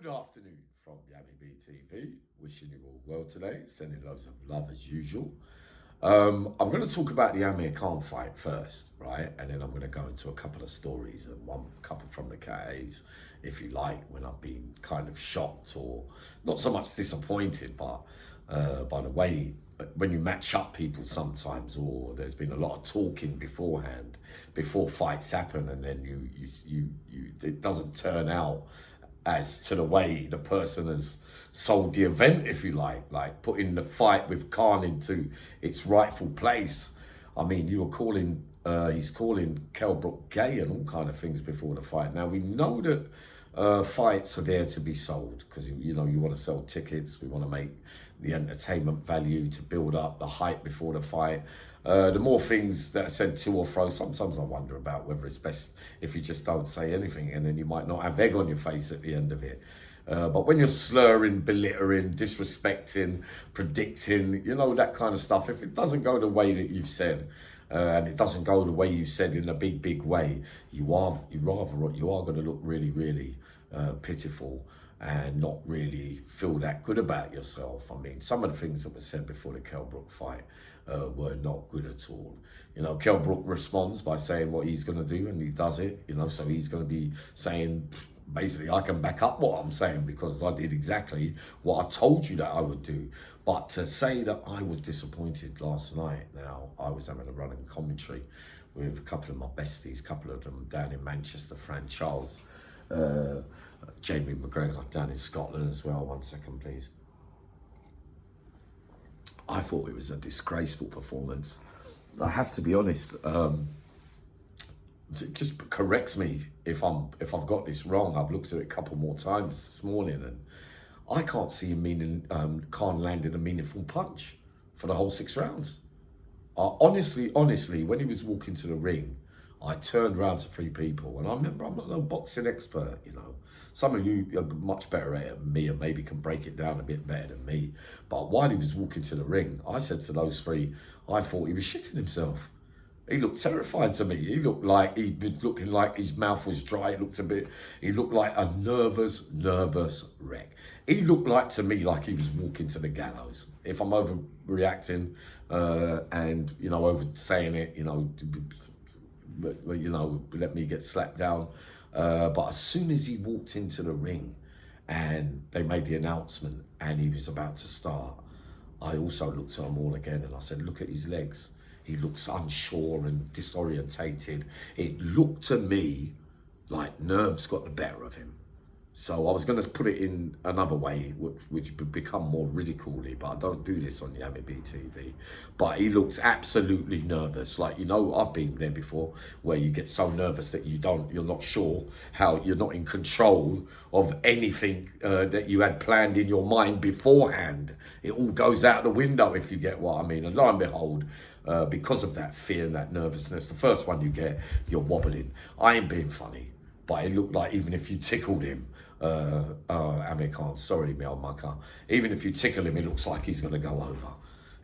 Good afternoon from yammybtv. Wishing you all well today. Sending loads of love as usual. I'm going to talk about the Yammy fight first, right? And then I'm going to go into a couple of stories and one couple from the CATAs, if you like, when I've been kind of shocked or not so much disappointed, but by the way, when you match up people sometimes, or there's been a lot of talking beforehand, before fights happen, and then you it doesn't turn out as to the way the person has sold the event, if you like putting the fight with Khan into its rightful place. I mean, you were calling, he's calling Brook gay and all kind of things before the fight. Now, we know that fights are there to be sold because, you know, you want to sell tickets. We want to make the entertainment value to build up the hype before the fight. The more things that are said to or fro, sometimes I wonder about whether it's best if you just don't say anything, and then you might not have egg on your face at the end of it. But when you're slurring, belittling, disrespecting, predicting, you know, that kind of stuff, if it doesn't go the way that you've said, and it doesn't go the way you said in a big way, you are going to look really pitiful and not really feel that good about yourself. I mean, some of the things that were said before the Brook fight were not good at all. You know, Brook responds by saying what he's going to do, and he does it, you know, so he's going to be saying, basically, I can back up what I'm saying because I did exactly what I told you that I would do. But to say that I was disappointed last night, now, I was having a running commentary with a couple of my besties, a couple of them down in Manchester, Fran Charles, Jamie McGregor down in Scotland as well. 1 second, please. I thought it was a disgraceful performance. I have to be honest. Just corrects me if I've got this wrong. I've looked at it a couple more times this morning, and I can't see him Khan landing a meaningful punch for the whole 6 rounds. Honestly, when he was walking to the ring, I turned around to 3 people, and I remember I'm not no boxing expert, you know. Some of you are much better at it than me and maybe can break it down a bit better than me. But while he was walking to the ring, I said to those 3, I thought he was shitting himself. He looked terrified to me. He looked like he was looking like his mouth was dry. He looked like a nervous wreck. He looked like to me like he was walking to the gallows. If I'm overreacting and, you know, over saying it, you know, let me get slapped down. But as soon as he walked into the ring and they made the announcement and he was about to start, I also looked at them all again and I said, look at his legs. He looks unsure and disorientated. It looked to me like nerves got the better of him. So I was going to put it in another way, which would become more ridiculous, but I don't do this on yammybtv. But he looks absolutely nervous. Like, you know, I've been there before, where you get so nervous that you're not sure how, you're not in control of anything that you had planned in your mind beforehand. It all goes out the window, if you get what I mean. And lo and behold, because of that fear and that nervousness, the first one you get, you're wobbling. I ain't being funny. But it looked like even if you tickled him, Amir Khan, sorry, Mel Mucker, even if you tickle him, it looks like he's going to go over.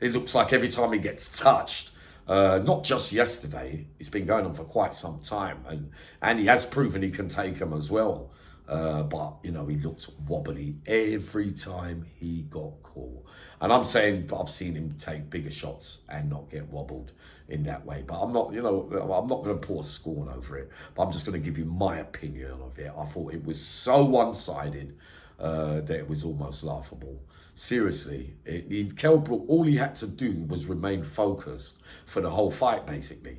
It looks like every time he gets touched, not just yesterday, it's been going on for quite some time, and he has proven he can take him as well. But, you know, he looked wobbly every time he got caught. And I'm saying I've seen him take bigger shots and not get wobbled in that way. But I'm not, you know, I'm not going to pour scorn over it. But I'm just going to give you my opinion of it. I thought it was so one-sided that it was almost laughable. Seriously, in Brook, all he had to do was remain focused for the whole fight, basically.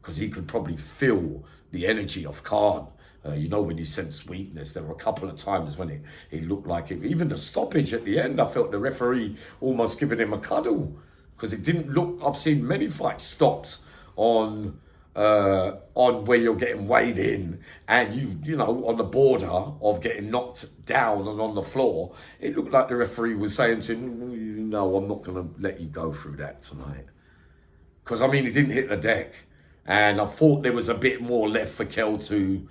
Because he could probably feel the energy of Khan. You know, when you sense weakness, there were a couple of times when it looked like it. Even the stoppage at the end, I felt the referee almost giving him a cuddle. Because it didn't look, I've seen many fights stopped on where you're getting weighed in and you know, on the border of getting knocked down and on the floor. It looked like the referee was saying to him, no, I'm not going to let you go through that tonight. Because, I mean, he didn't hit the deck. And I thought there was a bit more left for Kel to,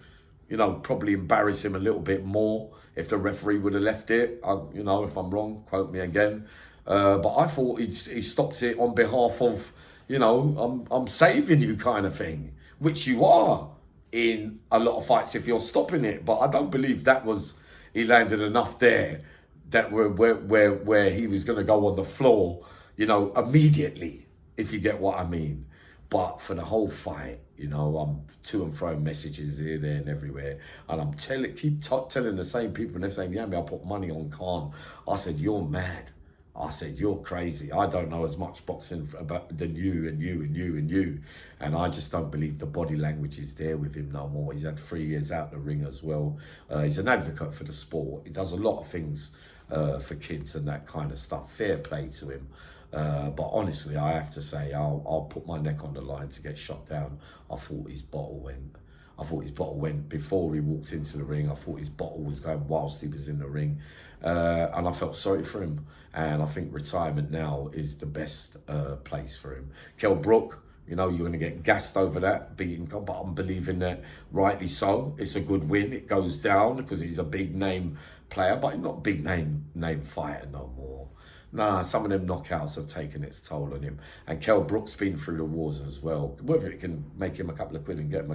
you know, probably embarrass him a little bit more if the referee would have left it. You know, if I'm wrong, quote me again. But I thought he stopped it on behalf of, you know, I'm saving you kind of thing, which you are in a lot of fights if you're stopping it. But I don't believe that was he landed enough there that where he was going to go on the floor, you know, immediately, if you get what I mean. But for the whole fight, you know, I'm to and fro messages here, there, and everywhere, and I'm telling the same people, and they're saying, "Yammy, I put money on Khan." I said, "You're mad." I said, "You're crazy. I don't know as much boxing than you and you and you and you." And I just don't believe the body language is there with him no more. He's had 3 years out the ring as well. He's an advocate for the sport. He does a lot of things for kids and that kind of stuff. Fair play to him. But honestly, I have to say, I'll put my neck on the line to get shot down. I thought his bottle went. I thought his bottle went before he walked into the ring. I thought his bottle was going whilst he was in the ring. And I felt sorry for him. And I think retirement now is the best place for him. Kell Brook, you know, you're going to get gassed over that beating, but I'm believing that rightly so. It's a good win. It goes down because he's a big name player, but not a big name fighter no more. Nah, some of them knockouts have taken its toll on him. And Kell Brook's been through the wars as well. Whether it can make him a couple of quid and get him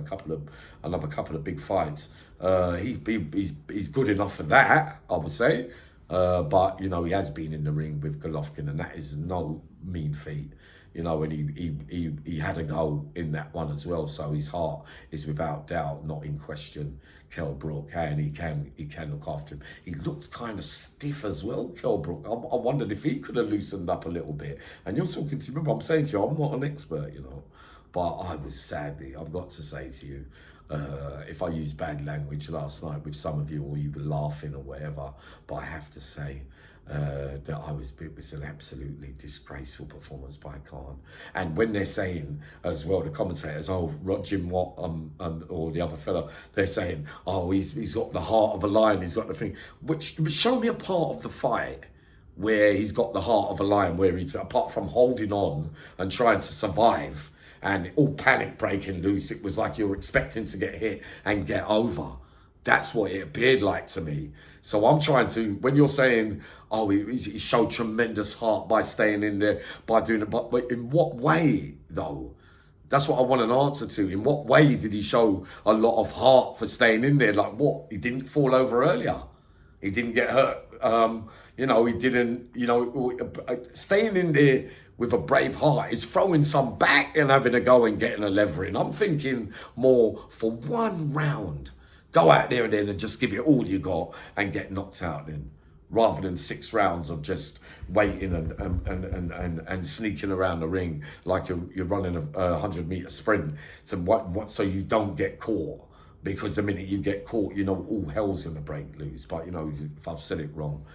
another couple of big fights, he's good enough for that, I would say. But, you know, he has been in the ring with Golovkin, and that is no mean feat. You know, and he had a go in that one as well. So his heart is without doubt not in question, Kell Brook, and he can look after him. He looked kind of stiff as well, Kell Brook. I wondered if he could have loosened up a little bit. And you're talking to, remember, I'm saying to you, I'm not an expert, you know, but I was sadly, I've got to say to you, if I used bad language last night with some of you, or you were laughing or whatever, but I have to say, that it was an absolutely disgraceful performance by Khan. And when they're saying as well, the commentators, oh, Jim Watt, or the other fella, they're saying, oh, he's got the heart of a lion, he's got the thing. Which show me a part of the fight where he's got the heart of a lion, where he's, apart from holding on and trying to survive and all panic breaking loose, it was like you're expecting to get hit and get over. That's what it appeared like to me. So I'm trying to, when you're saying, oh, he showed tremendous heart by staying in there, by doing it, but in what way, though? That's what I want an answer to. In what way did he show a lot of heart for staying in there? Like what? He didn't fall over earlier. He didn't get hurt. You know, he didn't, you know, staying in there with a brave heart is throwing some back and having a go and getting a lever in. I'm thinking more for one round. Go out there and then and just give it all you got and get knocked out then, rather than 6 rounds of just waiting and sneaking around the ring like you're running a 100-meter sprint so you don't get caught. Because the minute you get caught, you know, all hell's gonna break loose. But, you know, if I've said it wrong,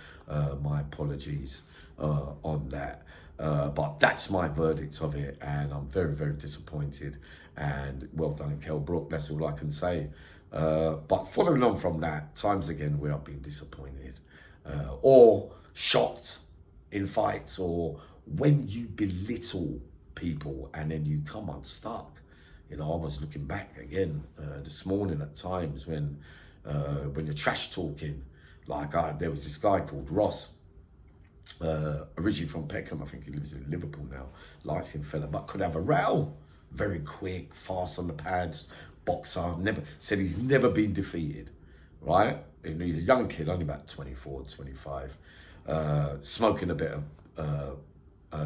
my apologies on that. But that's my verdict of it, and I'm very, very disappointed. And well done, Kell Brook, that's all I can say. But following on from that, times again where I've been disappointed or shocked in fights, or when you belittle people and then you come unstuck. You know, I was looking back again this morning at times when you're trash talking. Like there was this guy called Ross, originally from Peckham. I think he lives in Liverpool now. Light-skinned fella, but could have a row. Very quick, fast on the pads, boxer. Said he's never been defeated, right? And he's a young kid, only about 24, 25, smoking a bit of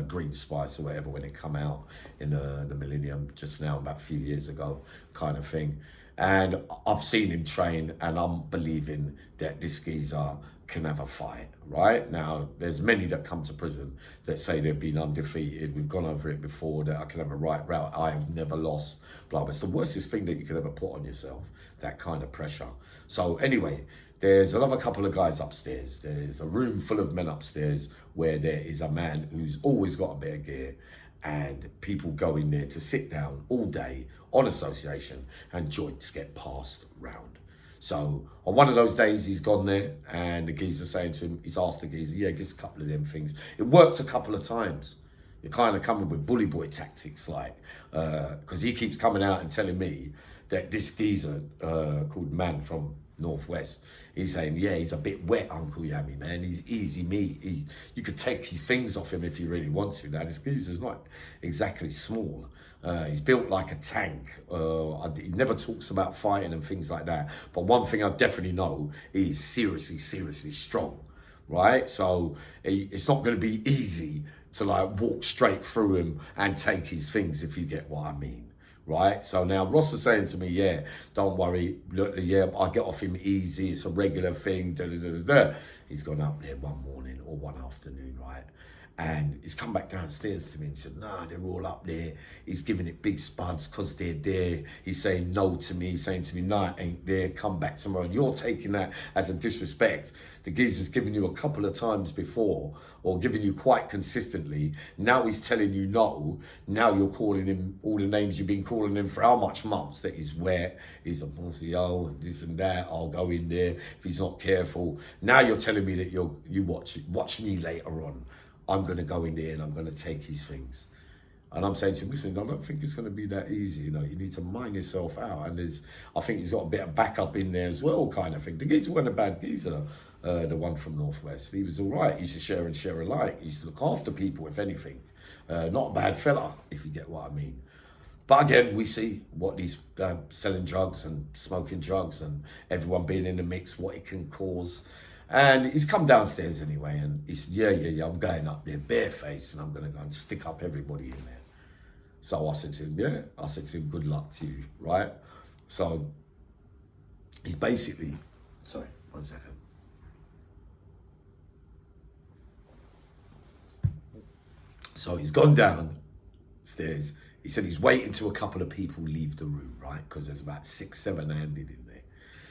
green spice or whatever when it come out in the millennium just now, about a few years ago, kind of thing. And I've seen him train, and I'm believing that this geezer can have a fight. Right now, there's many that come to prison that say they've been undefeated. We've gone over it before, that I can have a right route. I have never lost. Blah, blah. It's the worstest thing that you could ever put on yourself, that kind of pressure. So anyway, there's another couple of guys upstairs. There's a room full of men upstairs where there is a man who's always got a bit of gear, and people go in there to sit down all day on association, and joints get passed round. So on one of those days, he's gone there, and the geezer saying to him, he's asked the geezer, yeah, just a couple of them things. It works a couple of times. You're kind of coming with bully boy tactics, like, because he keeps coming out and telling me that this geezer called Man from Northwest. He's saying, yeah, he's a bit wet, Uncle Yammy, man. He's easy meat. You could take his things off him if you really want to. Now, this geezer's not exactly small. He's built like a tank. He never talks about fighting and things like that. But one thing I definitely know, he's seriously, seriously strong, right? So it's not going to be easy to like walk straight through him and take his things, if you get what I mean. Right, so now Ross is saying to me, yeah, don't worry, look, yeah, I get off him easy, it's a regular thing, da, da, da, da, da. He's gone up there one morning or one afternoon, right, and he's come back downstairs to me and said, nah, they're all up there. He's giving it big spuds because they're there. He's saying no to me. He's saying to me, no, it ain't there. Come back tomorrow. And you're taking that as a disrespect. The geezer's given you a couple of times before, or given you quite consistently. Now he's telling you no. Now you're calling him all the names you've been calling him for how much months, that he's wet, he's a pussy, oh, this and that, I'll go in there if he's not careful. Now you're telling me that you watch me later on. I'm going to go in there and I'm going to take his things. And I'm saying to him, listen, I don't think it's going to be that easy. You know, you need to mine yourself out. And I think he's got a bit of backup in there as well, kind of thing. The geezer wasn't a bad geezer, the one from Northwest. He was all right. He used to share and share alike. He used to look after people, if anything. Not a bad fella, if you get what I mean. But again, we see what these selling drugs and smoking drugs and everyone being in the mix, what it can cause. And he's come downstairs anyway, and he said, yeah, I'm going up there barefaced, and I'm going to go and stick up everybody in there. So I said to him, good luck to you, right? So he's basically, sorry, 1 second. So he's gone downstairs. He said he's waiting till a couple of people leave the room, right? Because there's about 6, 7 handed in there.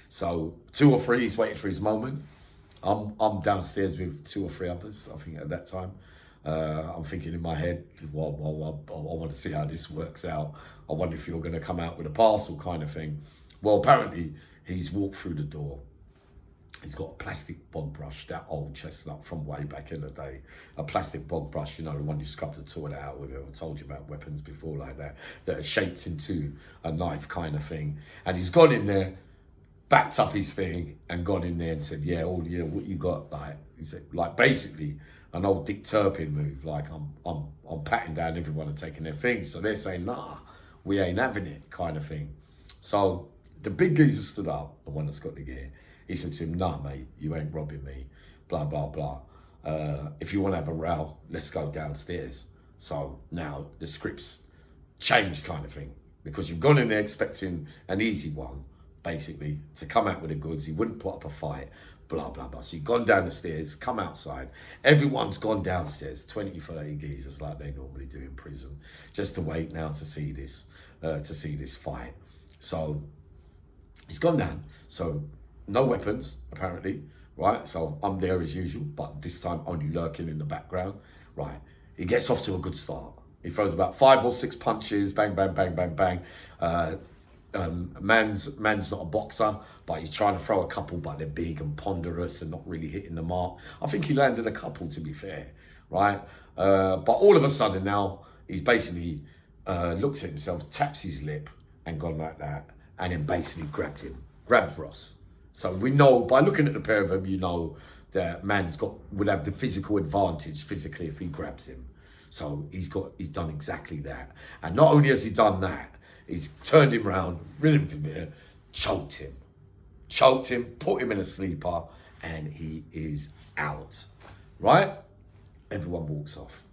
So 2 or 3, he's waiting for his moment. I'm downstairs with 2 or 3 others, I think, at that time. I'm thinking in my head, well, I want to see how this works out. I wonder if you're going to come out with a parcel kind of thing. Well, apparently, he's walked through the door. He's got a plastic bog brush, that old chestnut from way back in the day. A plastic bog brush, you know, the one you scrub the toilet out with. I told you about weapons before like that are shaped into a knife kind of thing. And he's gone in there, backed up his thing and got in there and said, yeah, what you got? Like, he said, like, basically an old Dick Turpin move. Like, I'm patting down everyone and taking their things. So they're saying, nah, we ain't having it, kind of thing. So the big geezer stood up, the one that's got the gear. He said to him, nah, mate, you ain't robbing me, blah, blah, blah. If you want to have a row, let's go downstairs. So now the script's changed, kind of thing, because you've gone in there expecting an easy one, basically, to come out with the goods. He wouldn't put up a fight, blah, blah, blah. So you've gone down the stairs, come outside. Everyone's gone downstairs, 20, 30 geezers like they normally do in prison, just to wait now to see this fight. So he's gone down. So no weapons, apparently, right? So I'm there as usual, but this time only lurking in the background, right? He gets off to a good start. He throws about 5 or 6 punches, bang, bang, bang, bang, bang. Man's not a boxer, but he's trying to throw a couple, but they're big and ponderous and not really hitting the mark. I think he landed a couple, to be fair, right? But all of a sudden now, he's basically looked at himself, taps his lip and gone like that, and then basically grabbed Ross. So we know, by looking at the pair of them, you know that man's would have the physical advantage physically if he grabs him. So he's done exactly that. And not only has he done that, he's turned him round, rid him from there, choked him, put him in a sleeper, and he is out, right? Everyone walks off,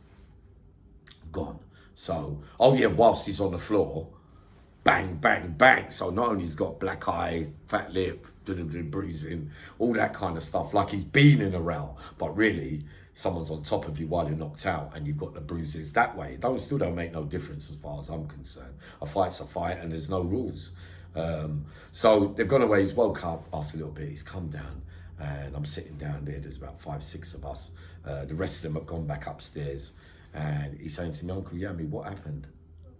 gone. So, oh yeah, whilst he's on the floor, bang, bang, bang. So not only he's got black eye, fat lip, bruising, all that kind of stuff, like he's been in a row, but really, someone's on top of you while you're knocked out and you've got the bruises that way. Still don't make no difference as far as I'm concerned. A fight's a fight and there's no rules. So they've gone away. He's woke up after a little bit. He's come down and I'm sitting down there. There's about 5, 6 of us. The rest of them have gone back upstairs and he's saying to me, Uncle Yammy, what happened?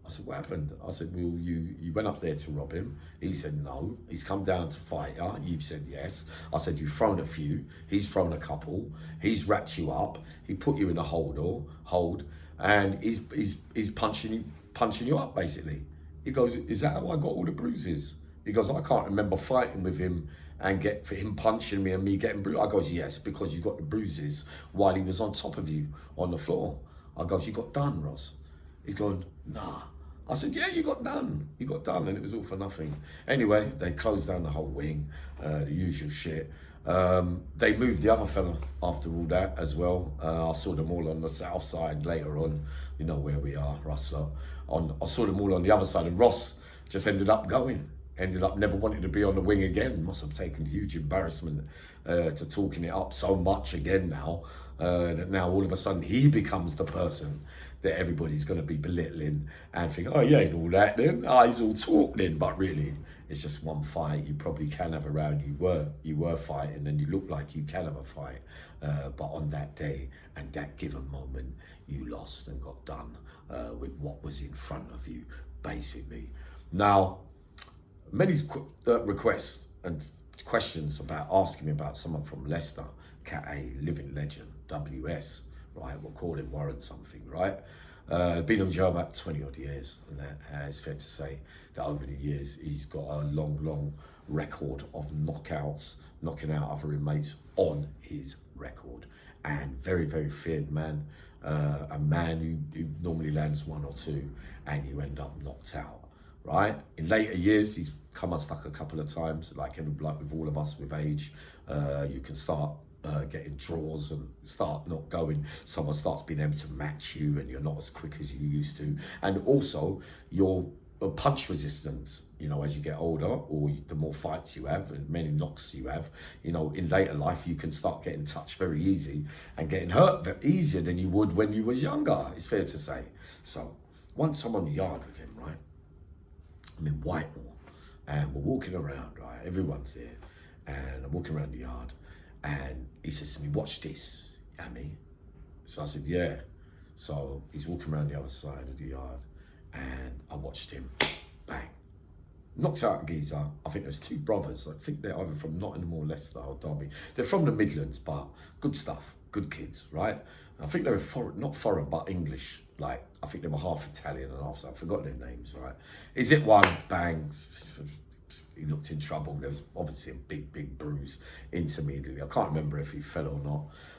I said, what happened? I said, well, you went up there to rob him. He said, no. He's come down to fight you. You've said yes. I said, you've thrown a few. He's thrown a couple. He's wrapped you up. He put you in a hold, and he's punching you up, basically. He goes, is that how I got all the bruises? He goes, I can't remember fighting with him and for him punching me and me getting bruised. I goes, yes, because you got the bruises while he was on top of you on the floor. I goes, you got done, Ross. He's going, nah. I said, yeah, you got done. You got done, and it was all for nothing. Anyway, they closed down the whole wing, the usual shit. They moved the other fella after all that as well. I saw them all on the south side later on. You know where we are, Rustler. I saw them all on the other side, and Ross just ended up going. Ended up never wanting to be on the wing again. Must have taken huge embarrassment to talking it up so much again now. That now all of a sudden he becomes the person that everybody's going to be belittling and think, oh, yeah, ain't all that then. Oh, he's all talk then. But really, it's just one fight you probably can have around. You were fighting and you look like you can have a fight. But on that day and that given moment, you lost and got done with what was in front of you, basically. Now, many requests and questions about asking me about someone from Leicester, CATA, living legend, WS, right? We'll call him Warren something, right? Been on jail about 20 odd years, and it's fair to say that over the years he's got a long record of knockouts, knocking out other inmates on his record, and very feared man, a man who normally lands one or two, and you end up knocked out, right? In later years, he's come unstuck a couple of times, like with all of us with age. You can start getting draws and start not going. Someone starts being able to match you and you're not as quick as you used to. And also your punch resistance, you know, as you get older, or the more fights you have and many knocks you have, you know, in later life, you can start getting touched very easy and getting hurt easier than you would when you was younger, it's fair to say. So once I'm on the yard with him, right, I'm in Whitehall and we're walking around, right, everyone's there, and I'm walking around the yard. And he says to me, watch this, Yammy. So I said, yeah. So he's walking around the other side of the yard and I watched him, bang. Knocked out a geezer. I think there's two brothers. I think they're either from Nottingham or Leicester or Derby. They're from the Midlands, but good stuff, good kids, right? I think they were not foreign, but English. Like, I think they were half Italian and half, so I forgot their names, right? He's hit one, bang. He looked in trouble. There was obviously a big bruise intermediately. I can't remember if he fell or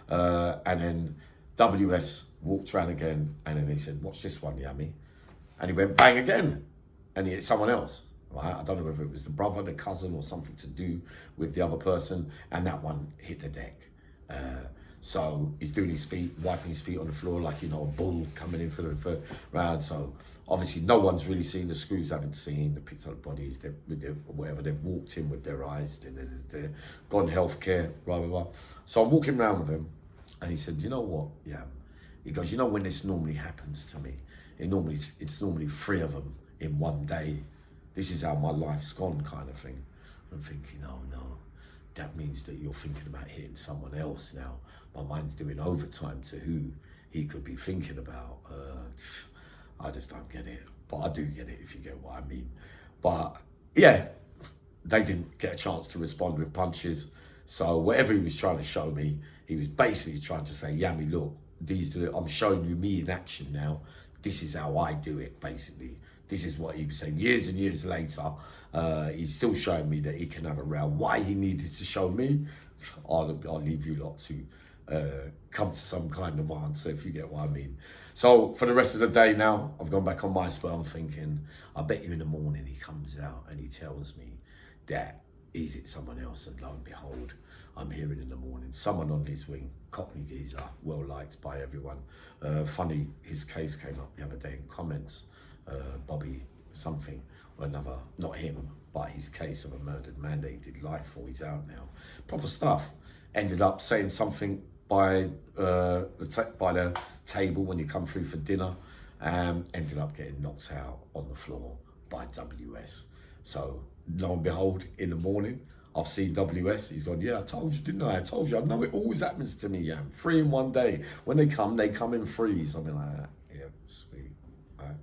not. And then WS walked around again, and then he said, watch this one, Yammy. And he went bang again, and he hit someone else. Right? I don't know whether it was the brother, the cousin, or something to do with the other person, and that one hit the deck. So he's doing his feet, wiping his feet on the floor like, you know, a bull coming in for the round. So obviously no one's really seen, the screws haven't seen, the picked up bodies, whatever, they've walked in with their eyes, they're gone healthcare, blah, blah, blah. So I'm walking around with him and he said, you know what, yeah. He goes, you know when this normally happens to me, it's normally 3 of them in one day. This is how my life's gone, kind of thing. I'm thinking, no, that means that you're thinking about hitting someone else now. My mind's doing overtime to who he could be thinking about. I just don't get it. But I do get it, if you get what I mean. But yeah, they didn't get a chance to respond with punches. So whatever he was trying to show me, he was basically trying to say, Yammy, look, I'm showing you me in action now. This is how I do it, basically. This is what he was saying. Years and years later, he's still showing me that he can have a row. Why he needed to show me, I'll leave you lot to come to some kind of answer, if you get what I mean. So for the rest of the day now, I've gone back on my spell. I'm thinking, I bet you in the morning he comes out and he tells me that he's hit someone else, and lo and behold, I'm hearing in the morning someone on his wing, Cockney geezer, well liked by everyone. Funny, his case came up the other day in comments. Bobby something or another, not him, but his case of a murdered man that he did life for. He's out now. Proper stuff. Ended up saying something by the table when you come through for dinner. Ended up getting knocked out on the floor by WS. So lo and behold, in the morning, I've seen WS. He's gone, yeah, I told you, didn't I? I told you. I know it always happens to me, Yam. 3 in one day. When they come in threes. Something like that. Yeah, sweet. Right.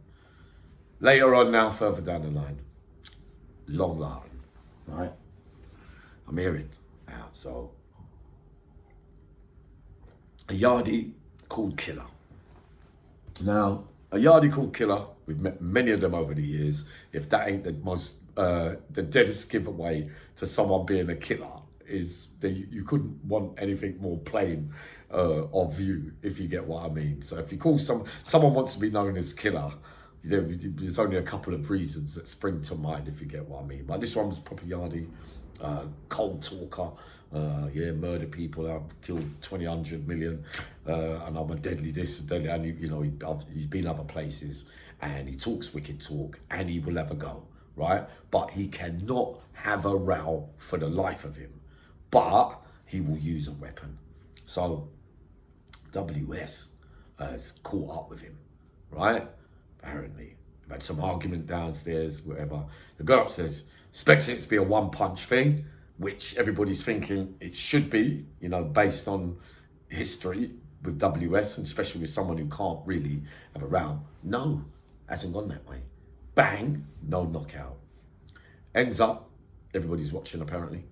Later on now, further down the line, Long Lartin, right? I'm hearing now, so a yardie called Killer. Now, a yardie called Killer, we've met many of them over the years. If that ain't the most the deadest giveaway to someone being a killer is that you couldn't want anything more plain of you, if you get what I mean. So if you call someone wants to be known as killer, there's only a couple of reasons that spring to mind, if you get what I mean. But this one was proper yardy, cold talker, yeah, murder people, I've killed 100 million, and I'm a deadly this and deadly, and you know, he's been other places, and he talks wicked talk, and he will have a go, right? But he cannot have a row for the life of him, but he will use a weapon. So WS has caught up with him, right? Apparently, they've had some argument downstairs, whatever. They go upstairs, expecting it to be a one-punch thing, which everybody's thinking it should be, you know, based on history with WS, and especially with someone who can't really have a round. No, hasn't gone that way. Bang, no knockout. Ends up, everybody's watching apparently,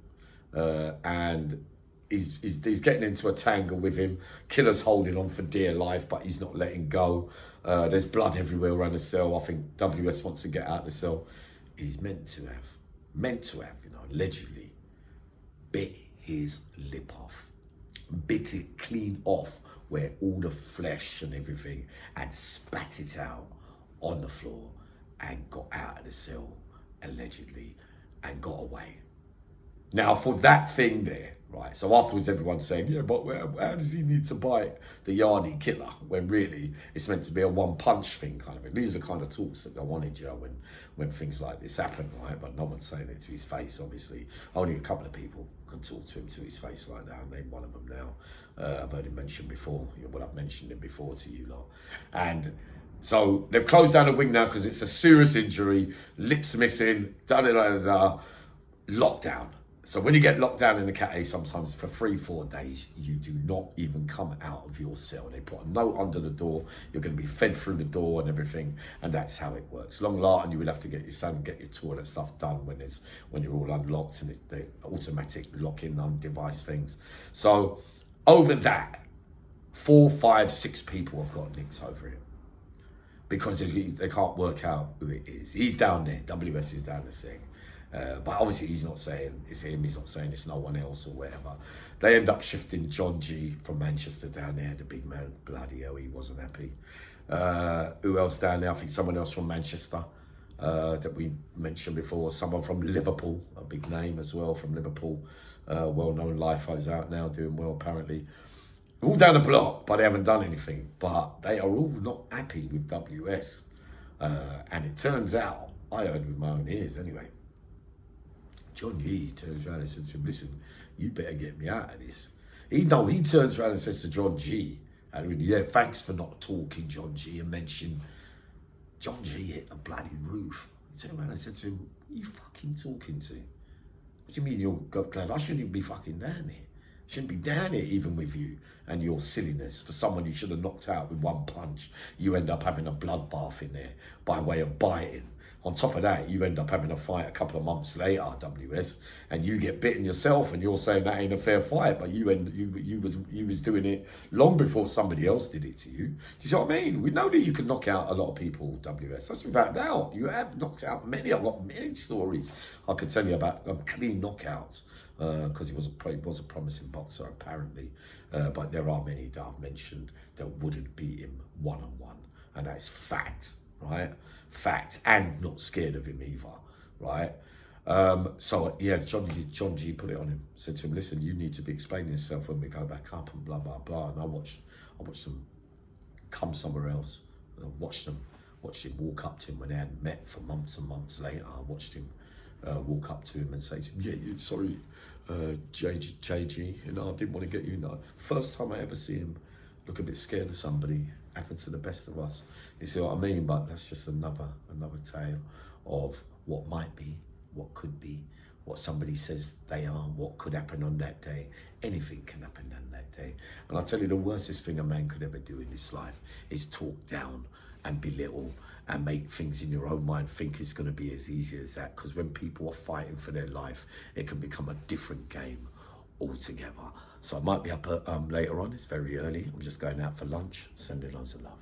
and he's getting into a tangle with him. Killer's holding on for dear life, but he's not letting go. There's blood everywhere around the cell. I think WS wants to get out of the cell. He's meant to have, you know, allegedly bit his lip off, bit it clean off where all the flesh and everything, and spat it out on the floor and got out of the cell, allegedly, and got away. Now, for that thing there, right, so afterwards everyone's saying, yeah, but how does he need to bite the Yardy killer when really it's meant to be a one-punch thing kind of thing? These are the kind of talks that go on in jail when things like this happen, right? But no one's saying it to his face, obviously. Only a couple of people can talk to him to his face like that. I named one of them now. I've heard him mentioned before. Well, I've mentioned him before to you lot. And so they've closed down the wing now because it's a serious injury, lips missing, da-da-da-da-da, lockdown. So when you get locked down in the CATA, sometimes for 3-4 days, you do not even come out of your cell. They put a note under the door. You're going to be fed through the door and everything, and that's how it works. Long Lartin, you would have to get your son, get your toilet stuff done when you're all unlocked, and it's the automatic lock-in device things. So over that, 4, 5, 6 people have got nicked over it because they can't work out who it is. He's down there. WS is down the thing. But obviously he's not saying it's him, he's not saying it's no one else or whatever. They end up shifting John G from Manchester down there, the big man. Bloody hell, he wasn't happy. Who else down there? I think someone else from Manchester that we mentioned before. Someone from Liverpool, a big name as well from Liverpool. Well-known lifers out now, doing well apparently. All down the block, but they haven't done anything. But they are all not happy with WS. And it turns out, I heard with my own ears anyway, John G turns around and says to him, listen, you better get me out of this. He turns around and says to John G, yeah, thanks for not talking, John G, and mention John G hit the bloody roof. He turned around and said to him, what are you fucking talking to? What do you mean you're glad? I shouldn't even be fucking down here. I shouldn't be down here even with you and your silliness. For someone you should have knocked out with one punch, you end up having a bloodbath in there by way of biting. On top of that, you end up having a fight a couple of months later, WS, and you get bitten yourself, and you're saying that ain't a fair fight, but you was doing it long before somebody else did it to you. Do you see what I mean? We know that you can knock out a lot of people, WS. That's without doubt. You have knocked out many. I've got many stories I could tell you about clean knockouts because he was a promising boxer apparently, but there are many that I've mentioned that wouldn't beat him one-on-one, and that's fact. Right, fact, and not scared of him either, right? So yeah, John G put it on him, said to him, listen, you need to be explaining yourself when we go back up and blah blah blah. And I watched them come somewhere else, and I watched him walk up to him when they hadn't met for months and months later. I watched him walk up to him and say to him, yeah, sorry, JG, you know, I didn't want to get you. No, first time I ever see him look a bit scared of somebody. Happened to the best of us. You see what I mean? But that's just another tale of what might be, what could be, what somebody says they are, what could happen on that day. Anything can happen on that day. And I'll tell you, the worstest thing a man could ever do in this life is talk down and belittle and make things in your own mind think it's going to be as easy as that. Because when people are fighting for their life, it can become a different game altogether. So I might be up later on. It's very early. I'm just going out for lunch. Sending loads of love.